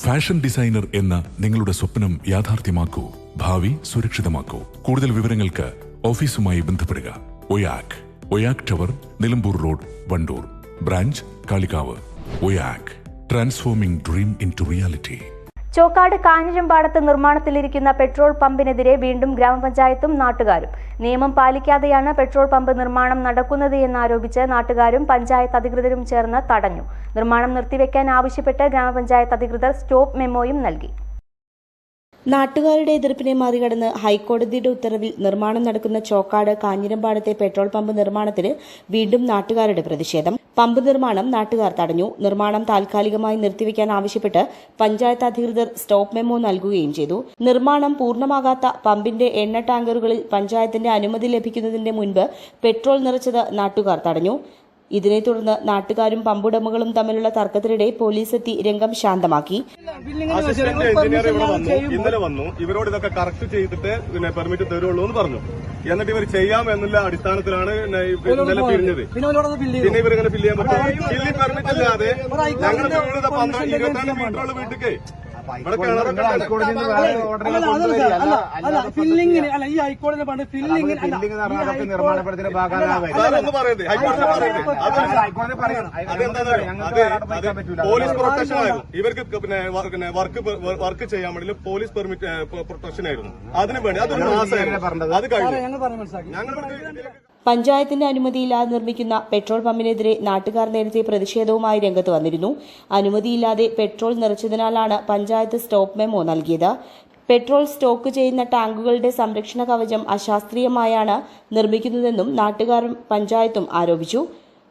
Fashion designer എന്ന നിങ്ങളുടെ സ്വപ്നം യാഥാർത്ഥ്യമാക്കൂ. ഭാവി സുരക്ഷിതമാക്കൂ. കൂടുതൽ വിവരങ്ങൾക്ക് ഓഫീസുമായി ബന്ധപ്പെടുക. ഒയാക് tower, Nilambur road, Wandoor. Branch Kalikavu. ഒയാക്, transforming dream into reality. Chokkad കാഞ്ഞിരമ്പാടത്ത് നിർമ്മാണത്തിലിരിക്കുന്ന പെട്രോൾ പമ്പിനെതിരെ വീണ്ടും ഗ്രാമപഞ്ചായത്തും നാട്ടുകാരും. നിയമം പാലിക്കാതെയാണ് പെട്രോൾ പമ്പ് നിർമ്മാണം നടക്കുന്നത് എന്നാരോപിച്ച് നാട്ടുകാരും പഞ്ചായത്ത് അധികൃതരും ചേർന്ന് തടഞ്ഞു. നിർമ്മാണം നിർത്തിവെക്കാൻ ആവശ്യപ്പെട്ട് ഗ്രാമപഞ്ചായത്ത് അധികൃതർ സ്റ്റോപ്പ് മെമ്മോയും നൽകി. നാട്ടുകാരുടെ എതിർപ്പിനെ മറികടന്ന് ഹൈക്കോടതിയുടെ ഉത്തരവിൽ നിർമ്മാണം നടക്കുന്ന ചോക്കാട് കാഞ്ഞിരമ്പാടത്തെ പെട്രോൾ പമ്പ് നിർമ്മാണത്തിന് വീണ്ടും നാട്ടുകാരുടെ പ്രതിഷേധം. പമ്പ് നിർമ്മാണം നാട്ടുകാർ തടഞ്ഞു. നിർമ്മാണം താൽക്കാലികമായി നിർത്തിവെക്കാൻ ആവശ്യപ്പെട്ട് പഞ്ചായത്ത് അധികൃതർ സ്റ്റോപ്പ് മെമ്മോ നൽകുകയും ചെയ്തു. നിർമ്മാണം പൂർണ്ണമാകാത്ത പമ്പിന്റെ എണ്ണ ടാങ്കറുകളിൽ പഞ്ചായത്തിന്റെ അനുമതി ലഭിക്കുന്നതിന്റെ മുൻപ് പെട്രോൾ നിറച്ചത് നാട്ടുകാർ തടഞ്ഞു. ഇതിനെ തുടർന്ന് നാട്ടുകാരും പമ്പുടമകളും തമ്മിലുള്ള തർക്കത്തിനിടെ പോലീസ് എത്തി രംഗം ശാന്തമാക്കി. അസിസ്റ്റന്റ് എഞ്ചിനീയർ ഇവിടെ വന്നു, ഇന്നലെ വന്നു. ഇവരോട് ഇതൊക്കെ കറക്റ്റ് ചെയ്തിട്ട് പിന്നെ പെർമിറ്റ് തരുള്ളൂ എന്ന് പറഞ്ഞു. എന്നിട്ട് ഇവർ ചെയ്യാം എന്നുള്ള അടിസ്ഥാനത്തിലാണ് ഇന്നലെ പിരിഞ്ഞത്. പിന്നെ ഇവരിങ്ങനെ ഫില്ല് ചെയ്യാൻ പറ്റും. ഫില്ലിംഗ് പെർമിറ്റ് ഇല്ലാതെ ഞങ്ങളുടെ വീട് 22 മീറ്ററുള്ള വീട്ടിലേക്ക് പോലീസ് പ്രൊട്ടക്ഷൻ ആയിരുന്നു. ഇവർക്ക് പിന്നെ വർക്ക് ചെയ്യാൻ വേണ്ടി പോലീസ് പെർമിറ്റ് പ്രൊട്ടക്ഷൻ ആയിരുന്നു. അതിനു വേണ്ടി അതൊരു മാസമായിരുന്നു. അത് കഴിഞ്ഞു. പഞ്ചായത്തിന്റെ അനുമതിയില്ലാതെ നിർമ്മിക്കുന്ന പെട്രോൾ പമ്പിനെതിരെ നാട്ടുകാർ നേരത്തെ പ്രതിഷേധവുമായി രംഗത്ത് വന്നിരുന്നു. അനുമതിയില്ലാതെ പെട്രോൾ നിറച്ചതിനാലാണ് പഞ്ചായത്ത് സ്റ്റോപ്പ് മെമ്മോ നൽകിയത്. പെട്രോൾ സ്റ്റോക്ക് ചെയ്യുന്ന ടാങ്കുകളുടെ സംരക്ഷണ കവചം അശാസ്ത്രീയമായാണ് നിർമ്മിക്കുന്നതെന്നും നാട്ടുകാരും പഞ്ചായത്തും ആരോപിച്ചു.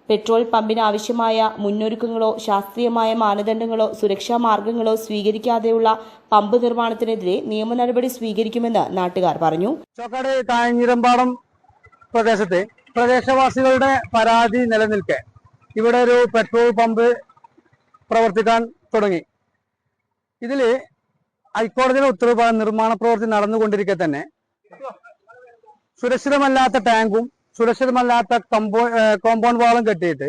പെട്രോൾ പമ്പിന് ആവശ്യമായ മുന്നൊരുക്കങ്ങളോ ശാസ്ത്രീയമായ മാനദണ്ഡങ്ങളോ സുരക്ഷാ മാർഗങ്ങളോ സ്വീകരിക്കാതെയുള്ള പമ്പ് നിർമ്മാണത്തിനെതിരെ നിയമ നടപടി സ്വീകരിക്കുമെന്ന് നാട്ടുകാർ പറഞ്ഞു. പ്രദേശത്തെ പ്രദേശവാസികളുടെ പരാതി നിലനിൽക്കെ ഇവിടെ ഒരു പെട്രോൾ പമ്പ് പ്രവർത്തിക്കാൻ തുടങ്ങി. ഇതില് ഹൈക്കോടതിയുടെ ഉത്തരവ് നിർമ്മാണ പ്രവൃത്തി നടന്നുകൊണ്ടിരിക്കെ തന്നെ സുരക്ഷിതമല്ലാത്ത ടാങ്കും സുരക്ഷിതമല്ലാത്ത കോമ്പൗണ്ട് വാളും കെട്ടിയിട്ട്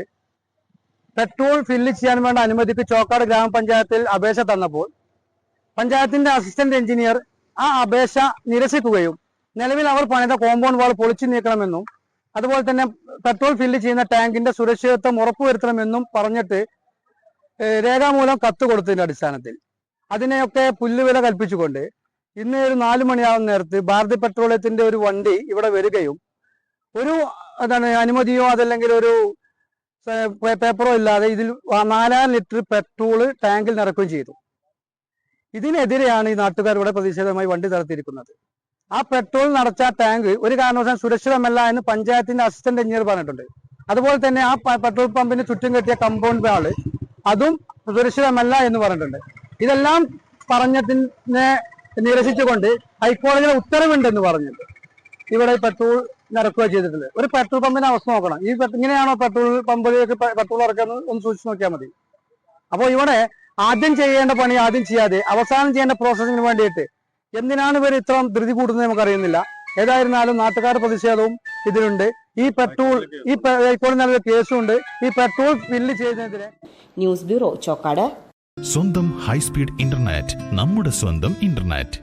പെട്രോൾ ഫില്ല് ചെയ്യാൻ വേണ്ട അനുമതിക്ക് ചോക്കാട് ഗ്രാമപഞ്ചായത്തിൽ അപേക്ഷ തന്നപ്പോൾ പഞ്ചായത്തിന്റെ അസിസ്റ്റന്റ് എഞ്ചിനീയർ ആ അപേക്ഷ നിരസിക്കുകയും നിലവിൽ അവർ പണിത കോമ്പൗണ്ട് വാൾ പൊളിച്ചു നീക്കണമെന്നും അതുപോലെ തന്നെ പെട്രോൾ ഫില്ല് ചെയ്യുന്ന ടാങ്കിന്റെ സുരക്ഷിതത്വം ഉറപ്പുവരുത്തണമെന്നും പറഞ്ഞിട്ട് രേഖാമൂലം കത്ത് കൊടുത്തതിന്റെ അടിസ്ഥാനത്തിൽ അതിനെയൊക്കെ പുല്ലുവില കൽപ്പിച്ചുകൊണ്ട് ഇന്ന് ഒരു 4 മണിയാവുന്ന നേരത്ത് ഭാരതി പെട്രോളിയത്തിന്റെ ഒരു വണ്ടി ഇവിടെ വരികയും ഒരു അനുമതിയോ അതല്ലെങ്കിൽ ഒരു പേപ്പറോ ഇല്ലാതെ ഇതിൽ 4000 ലിറ്റർ പെട്രോള് ടാങ്കിൽ നിറക്കുകയും ചെയ്തു. ഇതിനെതിരെയാണ് ഈ നാട്ടുകാർ ഇവിടെ പ്രതിഷേധമായി വണ്ടി നടത്തിയിരിക്കുന്നത്. ആ പെട്രോൾ നിറച്ച ടാങ്ക് ഒരു കാരണവശാലും സുരക്ഷിതമല്ല എന്ന് പഞ്ചായത്തിന്റെ അസിസ്റ്റന്റ് എഞ്ചിനീയർ പറഞ്ഞിട്ടുണ്ട്. അതുപോലെ തന്നെ ആ പെട്രോൾ പമ്പിന് ചുറ്റും കെട്ടിയ കമ്പൗണ്ട് വാള് അതും സുരക്ഷിതമല്ല എന്ന് പറഞ്ഞിട്ടുണ്ട്. ഇതെല്ലാം പറഞ്ഞതിനെ നിരസിച്ചുകൊണ്ട് ഹൈക്കോടതിയുടെ ഉത്തരവുണ്ടെന്ന് പറഞ്ഞിട്ട് ഇവിടെ പെട്രോൾ നിറക്കുക ചെയ്തിട്ടുണ്ട്. ഒരു പെട്രോൾ പമ്പിന്റെ അവസ്ഥ നോക്കണം. ഇങ്ങനെയാണോ പെട്രോൾ പമ്പിലേക്ക് പെട്രോൾ ഇറക്കുന്നത് ഒന്ന് സൂക്ഷിച്ച് നോക്കിയാൽ മതി. അപ്പോൾ ഇവിടെ ആദ്യം ചെയ്യേണ്ട പണി ആദ്യം ചെയ്യാതെ അവസാനം ചെയ്യേണ്ട പ്രോസസ്സിന് വേണ്ടിയിട്ട് എന്തിനാണ് ഇവർ ഇത്ര ധൃതി കൂട്ടുന്നത് നമുക്കറിയുന്നില്ല. ഏതായിരുന്നാലും നാട്ടുകാരുടെ പ്രതിഷേധവും ഇതിലുണ്ട്. ഈ പെട്രോൾ ഇപ്പോൾ നല്ല കേസുണ്ട്. ഈ പെട്രോൾ ഫില്ല് ചെയ്യുന്നതിന് ന്യൂസ് ബ്യൂറോ ചോക്കാട്. സ്വന്തം ഹൈസ്പീഡ് ഇന്റർനെറ്റ്, നമ്മുടെ സ്വന്തം ഇന്റർനെറ്റ്.